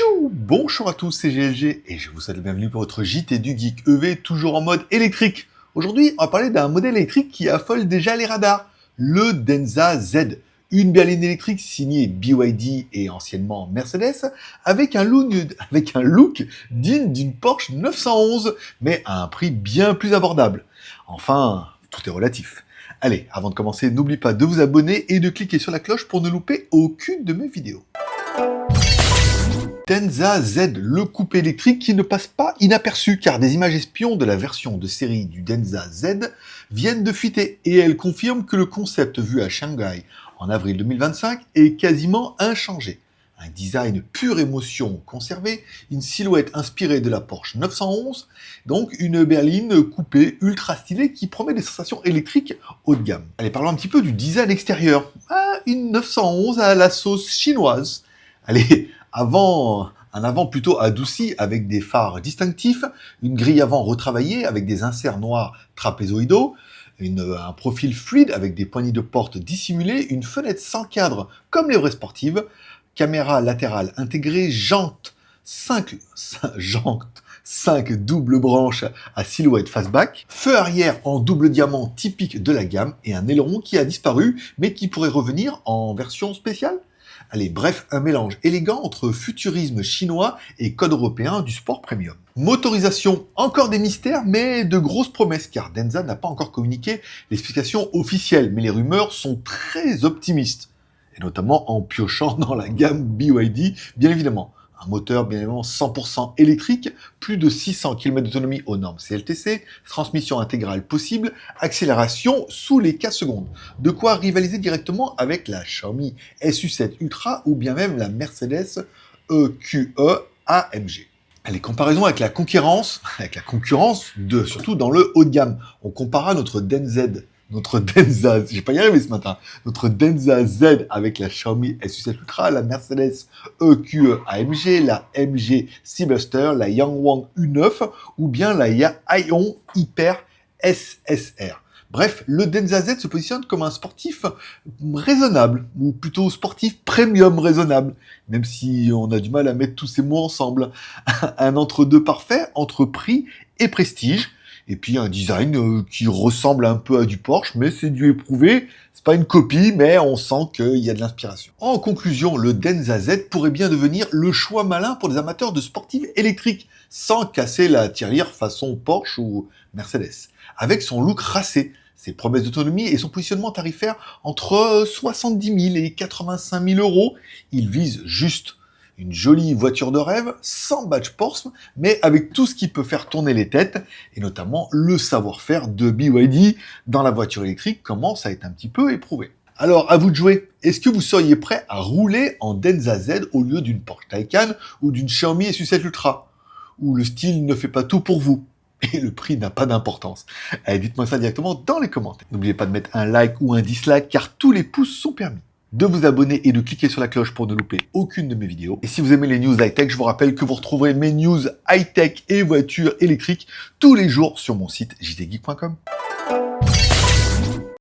Tchou! Bonjour à tous, c'est GLG et je vous souhaite la bienvenue pour votre JT du Geek EV, toujours en mode électrique. Aujourd'hui, on va parler d'un modèle électrique qui affole déjà les radars, le Denza Z. Une berline électrique signée BYD et anciennement Mercedes, avec un look digne d'une Porsche 911, mais à un prix bien plus abordable. Enfin, tout est relatif. Allez, avant de commencer, n'oublie pas de vous abonner et de cliquer sur la cloche pour ne louper aucune de mes vidéos. Denza Z, le coupé électrique qui ne passe pas inaperçu car des images espions de la version de série du Denza Z viennent de fuiter et elles confirment que le concept vu à Shanghai en avril 2025 est quasiment inchangé. Un design pure émotion conservé, une silhouette inspirée de la Porsche 911, donc une berline coupée ultra stylée qui promet des sensations électriques haut de gamme. Allez, parlons un petit peu du design extérieur. Une 911 à la sauce chinoise. Allez, un avant plutôt adouci avec des phares distinctifs, une grille avant retravaillée avec des inserts noirs trapézoïdaux, un profil fluide avec des poignées de porte dissimulées, une fenêtre sans cadre comme les vraies sportives, caméra latérale intégrée, jantes 5 doubles branches à silhouette fastback, feu arrière en double diamant typique de la gamme et un aileron qui a disparu mais qui pourrait revenir en version spéciale. Allez, bref, un mélange élégant entre futurisme chinois et code européen du sport premium. Motorisation, encore des mystères, mais de grosses promesses, car Denza n'a pas encore communiqué l'explication officielle, mais les rumeurs sont très optimistes, et notamment en piochant dans la gamme BYD, bien évidemment. Un moteur bien évidemment 100% électrique, plus de 600 km d'autonomie aux normes CLTC, transmission intégrale possible, accélération sous les 4 secondes. De quoi rivaliser directement avec la Xiaomi SU7 Ultra ou bien même la Mercedes EQE AMG. Les comparaisons avec la concurrence surtout dans le haut de gamme. On compara notre Denza, j'ai pas y arrivé ce matin, notre Denza Z avec la Xiaomi SU7 Ultra, la Mercedes EQE AMG, la MG Seabuster, la Yangwang U9 ou bien la Aion Hyper SSR. Bref, le Denza Z se positionne comme un sportif raisonnable, ou plutôt sportif premium raisonnable, même si on a du mal à mettre tous ces mots ensemble. Un entre-deux parfait entre prix et prestige, et puis un design qui ressemble un peu à du Porsche, mais c'est du éprouvé, c'est pas une copie, mais on sent qu'il y a de l'inspiration. En conclusion, le Denza Z pourrait bien devenir le choix malin pour des amateurs de sportifs électriques, sans casser la tirelire façon Porsche ou Mercedes. Avec son look racé, ses promesses d'autonomie et son positionnement tarifaire entre 70 000 et 85 000 euros, il vise juste une jolie voiture de rêve, sans badge Porsche, mais avec tout ce qui peut faire tourner les têtes, et notamment le savoir-faire de BYD dans la voiture électrique commence à être un petit peu éprouvé. Alors, à vous de jouer. Est-ce que vous seriez prêt à rouler en Denza Z au lieu d'une Porsche Taycan ou d'une Xiaomi SU7 Ultra? Ou le style ne fait pas tout pour vous? Et le prix n'a pas d'importance. Allez, dites-moi ça directement dans les commentaires. N'oubliez pas de mettre un like ou un dislike, car tous les pouces sont permis. De vous abonner et de cliquer sur la cloche pour ne louper aucune de mes vidéos. Et si vous aimez les news high-tech, je vous rappelle que vous retrouverez mes news high-tech et voitures électriques tous les jours sur mon site jtgeek.com.